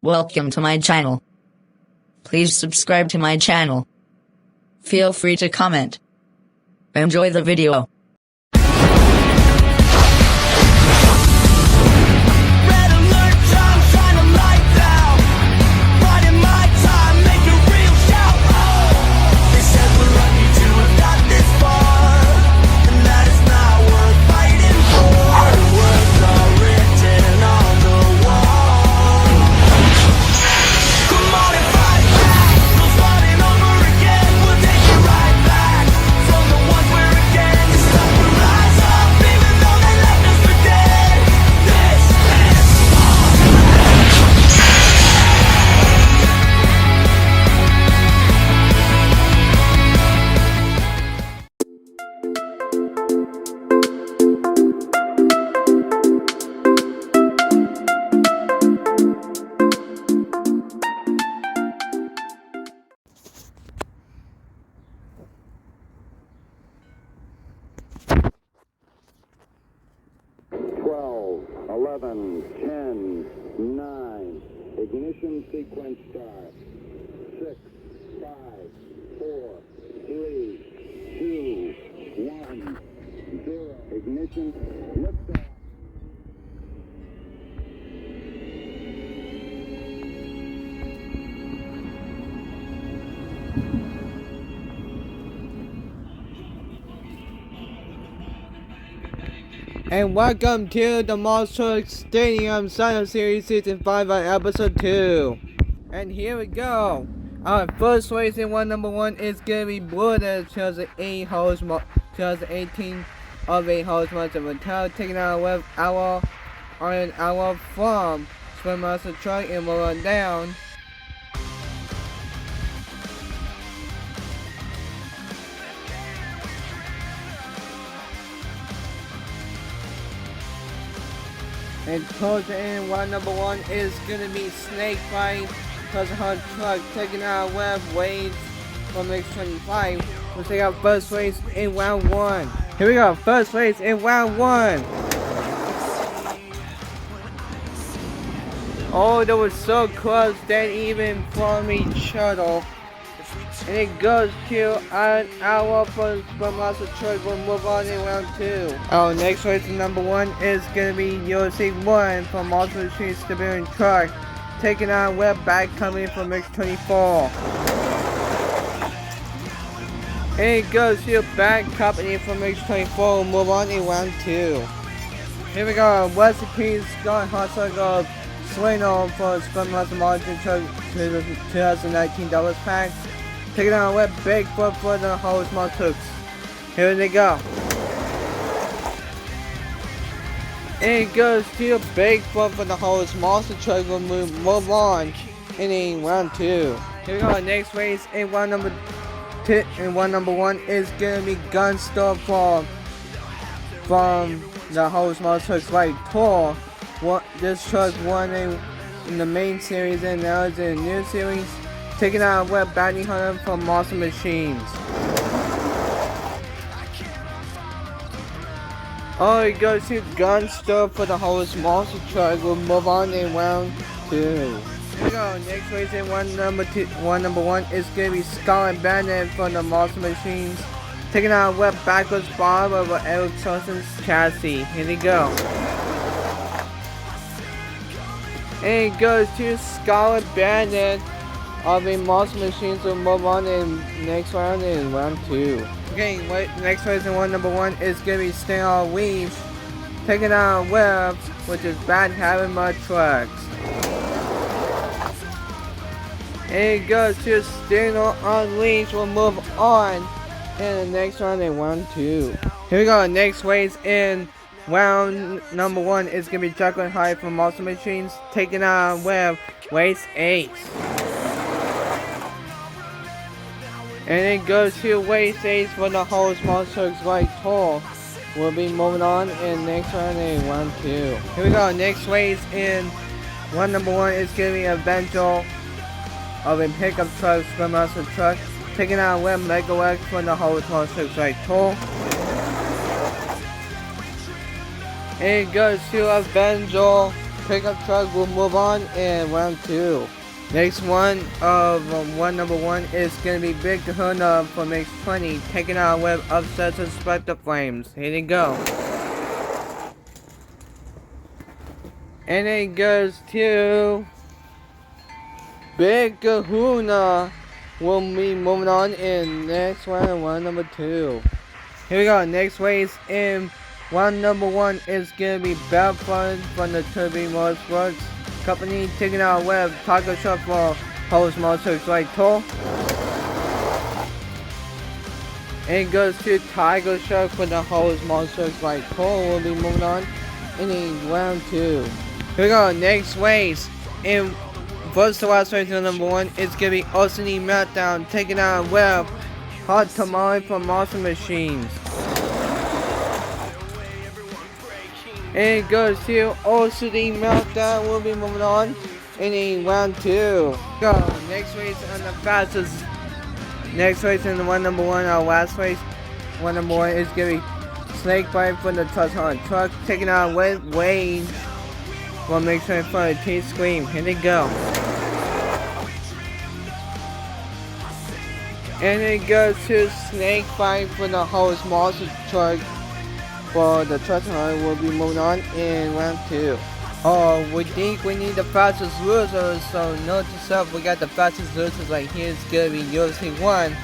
Welcome to my channel. Please subscribe to my channel. Feel free to comment. Enjoy the video. Red alert, time, shine a light down. Riding my time, make a real shout. Oh, they said we're lucky to have got this far, and that is not worth fighting for. The words are written on the wall. Come on and fight back. No starting over again. We'll take it right back from the ones we're against. It's time to rise up, even though they left us for dead. This is Twelve, 11, 10, 9. Ignition sequence start. 6, 5, 4, 3, 2, 1, 0. Ignition liftoff. And welcome to the Monster Stadium Sign-Up Series Season 5 on Episode 2. And here we go. Our first race in number 1 is going to be Border 2018 of 8 host months of Mattel, taking out with Owl on an hour from Swim Master Truck, and we'll run down. And towards the end, number 1 is gonna be Snake Fight, because her truck taking out Web Waves from X25. We'll take out first race in round 1. Here we go, first race in round 1. Oh, that was so close, that even from each other. And it goes to an hour from Master Truck. We'll move on in round 2. Our next race in number 1 is going to be UFC 1 from Monster Machine Stability Truck, taking on Web Back coming from X24. And it goes to Back Company from X24. We'll move on in round 2. Here we go. West Piece Scott Hustle of Swing on for Scrum Master Monster Truck 2019 Doubles Pack. Taking on with Bigfoot for the whole small trucks. Here they go. And it goes to Bigfoot for the whole monster truck. We'll move on in round 2. Here we go. Next race in round number 2. And number 1 is gonna be Gunstore from the whole small trucks right tour. This truck won in the main series, and now it's in a new series. Taking out Web Bounty Hunter from Monster Machines. Oh, it goes to Gunstore for the whole monster truck. We'll move on in round 2. Here we go. Next race in number 1 is gonna be Scarlet Bandit for the Monster Machines. Taking out Web Backwards Bob over Eric Johnson's chassis. Here we go. And it goes to Scarlet Bandit of the Monster Machines. Will move on in next round in round 2. Okay, next race in number 1 is gonna be Stay on Weaves, taking on Web, which is Bad Having Mud Trucks. And it goes to Stay on Weaves. We'll move on in the next round in round 2. Here we go. Next race in round number 1 is gonna be Chocolate High from Monster Machines, taking on Web, race 8. And it goes to race 8 for the whole Monster Trucks right tour. We'll be moving on in next round in round 2. Here we go. Next race in number 1 is gonna be Avenger of a pickup truck from Master Truck, taking out Web Mega Wax for the whole Monster Trucks right tour. And it goes to Avenger pickup truck will move on in round 2. Next one of number 1 is gonna be Big Kahuna from X20 taking out a web upset to Spectre Flames. Here they go. And it goes to Big Kahuna will be moving on in next round number 2. Here we go. Next race in round number 1 is gonna be Battlefront from the Turbine Motorsports Company taking out web Tiger Shark for Host Motorsports Right Tour. And it goes to Tiger Shark for the Host Motorsports Right Tour. We'll be moving on in round 2. Here we go. Next race in first to last race in number 1 is gonna be OCD Meltdown taking out web Hot Tamale from Monster Machines. And it goes to OCD Meltdown. We'll be moving on in round 2. Go. Next race on the fastest. Next race in the number 1, our last race. Number 1 is gonna be Snakebite from the Trust Hunt truck taking out Wade. We'll make sure in front of T-Scream. Here they go. And it goes to Snakebite for the Host Monster truck. For the Trust Hunt, we'll be moving on in round 2. Oh, we think we need the fastest losers, so note to self, we got the fastest losers right here. It's gonna be UFC 1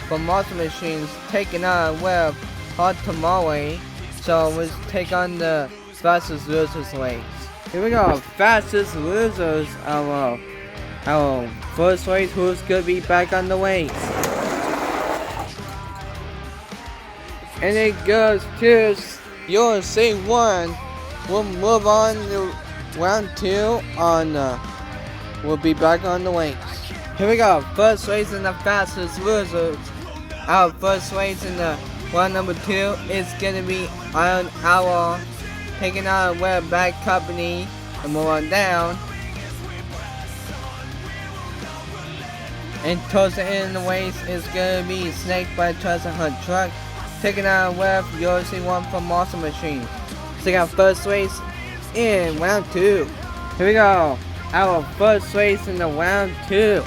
for Monster Machines taking on Web Hot Tamale. So let's take on the fastest losers race. Here we go, fastest losers. Our first race, who's gonna be back on the race. And it goes to UFC 1. We'll move on to round 2 on we'll be back on the race. Here we go. First race in the fastest losers. Our first race in the round number 2 is gonna be Iron Hour taking on Web Bad Company and move on down. And towards the end of the race is gonna be Snakebite Treasure Hunt truck taking on Web UFC 1 from Monster Machines. So our first race in round 2. Here we go. Our first race in the round 2.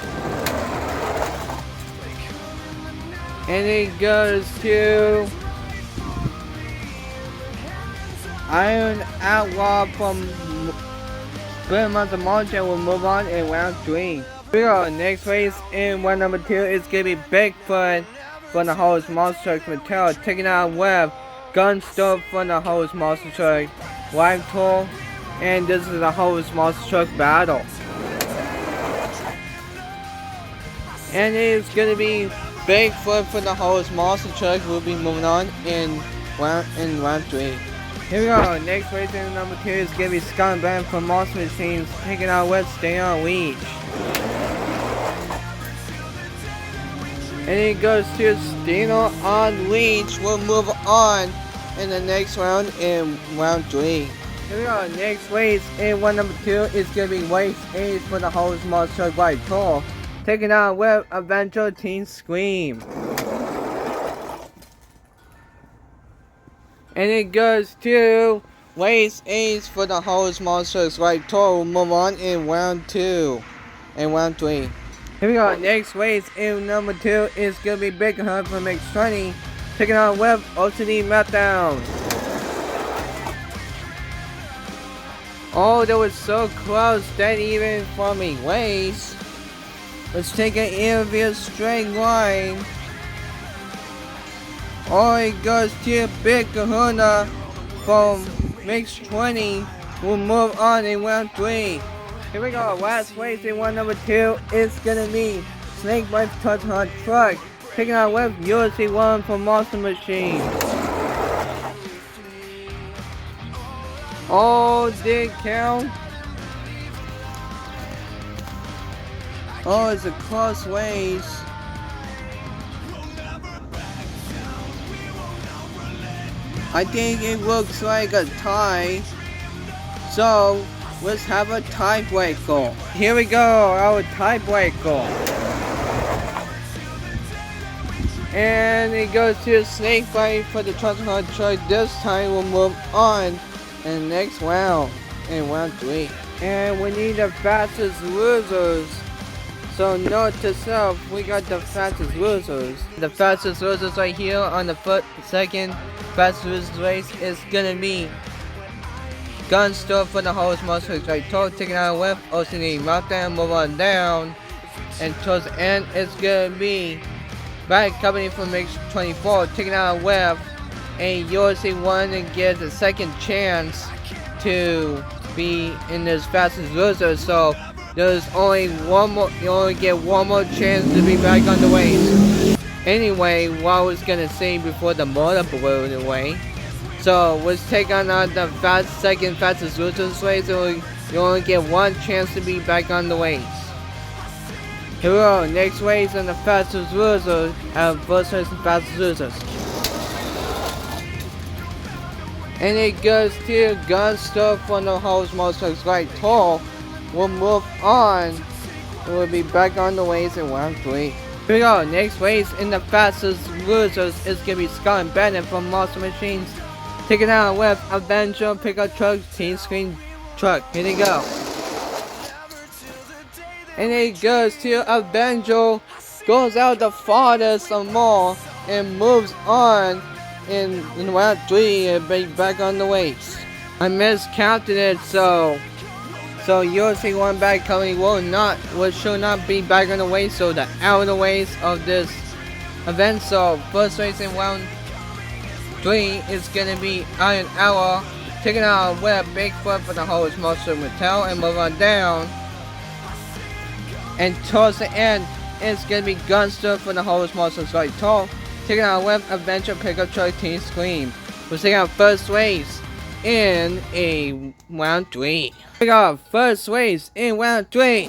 And it goes to Iron Outlaw from Belmont Mountain. Will move on in round 3. Here we go. Next race in round number 2 is gonna be Bigfoot from the Host Monster Truck Mattel taking out Web Gunstore from the Host Monster Truck Live Tour. And this is the Host Monster Truck battle. And it's gonna be Bigfoot for the Host Monster Truck. We'll be moving on in round 3. Here we go. Next race in number 2 is gonna be Scumbag from Monster Machines taking out Web Stay on Leech. And it goes to Steno on Leech. We'll move on in the next round in round 3. Here we go. Next race in round number 2 is gonna be Race Ace for the Host Monster Truck Live Tour taking out Web Adventure Teen Scream. And it goes to Race Ace for the Host Monster Truck Live Tour. We'll move on in round 2 and round 3. Here we go. Next race in number 2 is gonna be Big Hunt from X20 taking on Web OCD Meltdown. Oh, that was so close. That even from a race. Let's take an interview straight line. Oh, it goes to Big Kahuna from X20. We'll move on in round 3. Here we go. Last race in round number 2 is gonna be Snakebite Touch Hunt truck taking out Web UFC 1 from Monster Machine. Oh, did it count? Oh, it's a close race. I think it looks like a tie. So let's have a tiebreaker. Here we go, our tiebreaker. And it goes to Snakebite for the Trust Hunt truck. This time we'll move on in the next round, in round 3. And we need the fastest losers. So note to self, we got the fastest losers. The fastest losers right here on the second fastest losers race is gonna be Gunster for the whole small switch right top, taking out a whip, OCD Meltdown, move on down. And towards the end, it's gonna be Bad Company from Mix 24, taking out a whip. And USC one and gets a second chance to be in this fastest loser. So there's only one more, you only get one more chance to be back on the race. Anyway, what I was gonna say before the motor blew away. So let's take on the second fastest losers race. So you only get one chance to be back on the race. Here we go, next race and the fastest loser have first race and fastest losers. And it goes to Gunster from the whole small strokes right tall. We'll move on. We'll be back on the race in round 3. Here we go, next race in the fastest losers is gonna be Scott and Bennett from Monster Machines. Taking out with Avenger pickup truck, Teen Screen truck. Here they go. And it goes to Avenger, goes out the farthest some more, and moves on in round 3 and be back on the race. I miscounted it, so USC one Bad Company should not be back on the race, so the outer race of this event. So first race in round 3 is gonna be Iron Hour, taking out a whip, Bigfoot for the whole Monster Mattel, and move on down. And towards the end, it's gonna be Gunster for the whole Monster right tall, taking out a whip, Adventure pickup truck, Teen Scream. We're taking out first race in a round 3. We got first race in round 3.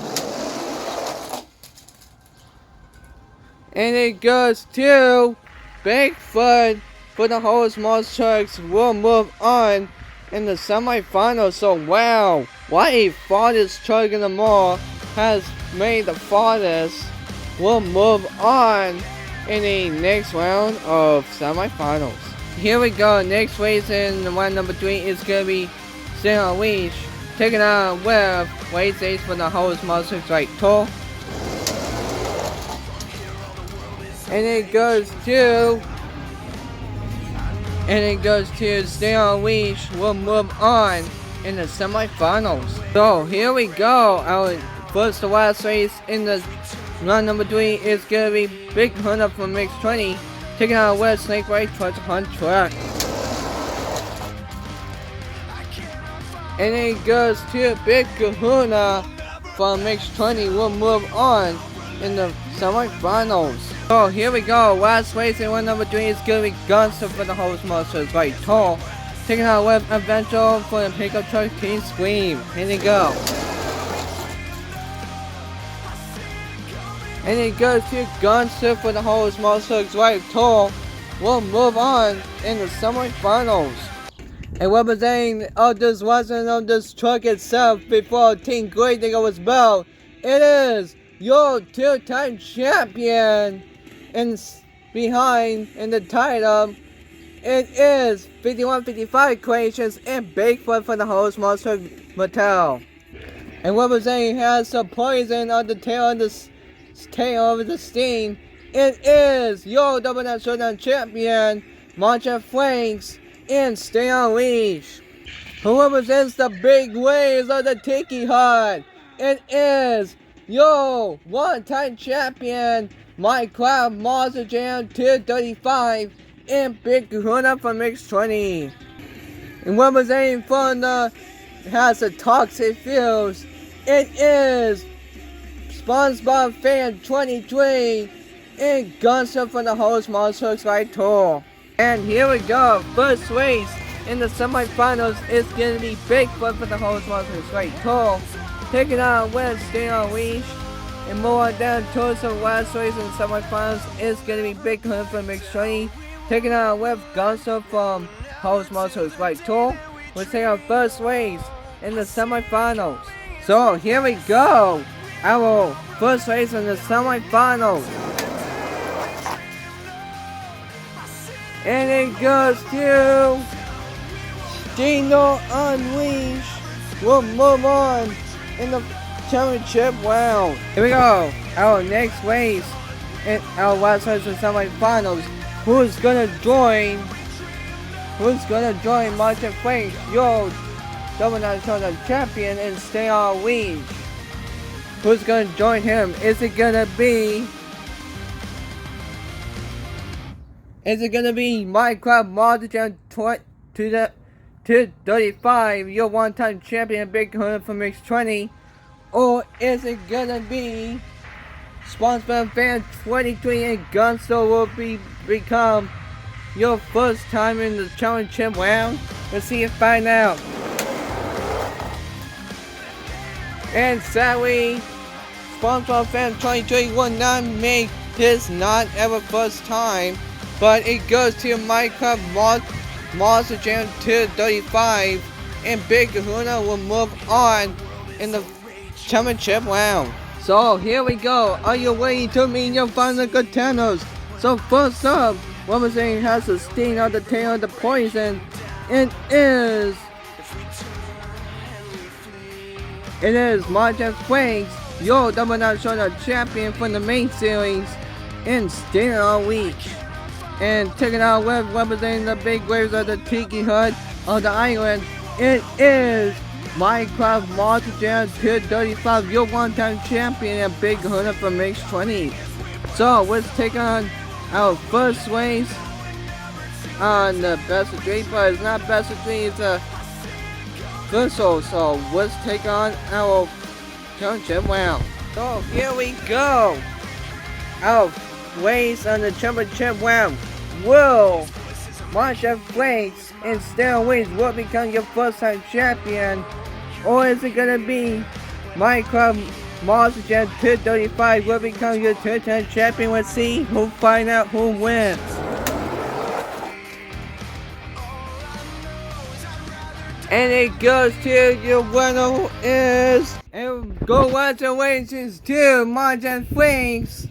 And it goes to Bigfoot for the whole small trucks. Will move on in the semifinals. So wow, what a farthest truck in the mall has made the farthest. Will move on in the next round of semifinals. Here we go, next race in round number 3 is gonna be Stay on Leash, taking on with race 8 for the whole small trucks right tall. And it goes to Stay on Leash. Will move on in the semifinals. So here we go. Our first to last race in the round number 3 is gonna be Big Hunter from Mix 20, taking out West Snake Right towards Hunt Track. And it goes to Big Kahuna from Mix 20. Will move on in the semifinals. So here we go, last race in round number 3 is gonna be Gunster for the whole Monsters right tall, taking out with Adventure for the pickup truck, Teen Scream. Here they go. And it goes to Gunster for the whole Monsters right tall. We'll move on in the semifinals. And representing this wasn't on this truck itself before Team Great Digger was built, it is your 2-time champion. And behind in the title, it is 5155 Creations and Bigfoot for the host Monster Mattel. And representing has the poison on the tail of the sting, it is your Double Down Showdown champion, Monster Franks and Stay on Leash. Who represents the big waves of the Tiki Hut, it is your one-time champion, Minecraft Monster Jam 235 and Big Kahuna from Mix 20. And representing from the has the Toxic Fields, it is SpongeBob Fan 23 and Gunster from the host Monsters Right Tour. And here we go, first race in the semifinals is going to be Bigfoot for the host Monsters Right Tour, taking on with Stay on Leash. And more down towards the last race in the semifinals is going to be Big Hunter from Mix 20, taking on with Gunster from host Monsters Right Tour. We'll take our first race in the semifinals. So here we go, our first race in the semifinals. And it goes to Dino Unleash. We'll move on in the championship round. Here we go. Our next race in our West Coast semifinals. Who's gonna join Martin Frank, your double national champion, and stay on lead? Who's gonna join him? Is it gonna be Minecraft Multi-Jam 235, your one-time champion Big Kahuna from X20? Or is it gonna be Sponsor Fan 23 and Gunstore will become your first time in the championship round? Let's see and find out. And sadly, Sponsor Fan 23 will not make his not ever first time, but it goes to Minecraft Monster Jam 235, and Big Kahuna will move on in the championship round. So here we go. Are you ready to meet your final contenders? So first up, Woman has the sting on the tail of the poison. It is Martin Franks, your double national champion from the main series, and staying all week. And taking out with representing the big waves of the Tiki Hut of the island, it is Minecraft Multi-Jam 235, your one-time champion and Big Kahuna from X20. So let's take on our first race on the best of 3, but it's not best of 3, it's a Futsal. So let's take on our championship round. So here we go. Our race on the championship round. Will Martin Franks and Steel Waves will become your first time champion? Or is it gonna be Minecraft Monster Jam 235 will become your two-time champion? Let's see who'll find out who wins. And it goes to your winner, who is, and congratulations to Martin Franks,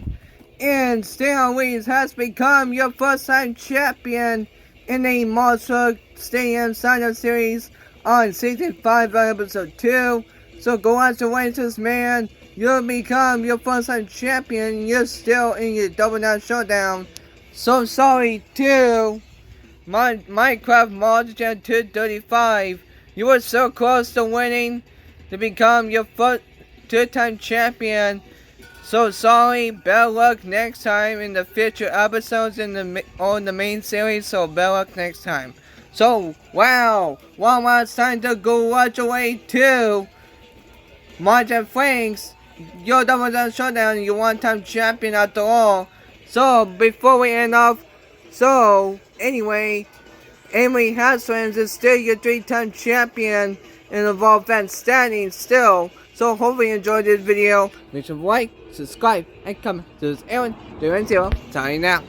and Steel Waves has become your first time champion in the Monster Stadium sign-up series on Season 5 Episode 2. So congratulations, man. You'll become your first time champion. You're still in your Double Down Showdown. So sorry to Minecraft Multi-Jam 235. You were so close to winning to become your first two-time champion. So sorry. Better luck next time in the future episodes on the main series. So better luck next time. So, wow, one last time to congratulate to Martin Franks, your Double Down Showdown, your one-time champion after all. So, before we end off, anyway, Emily Haslands is still your 3-time champion in the Vault Fan standing still. So, hopefully you enjoyed this video. Make sure to like, subscribe, and comment. This is Aaron, 310, signing out.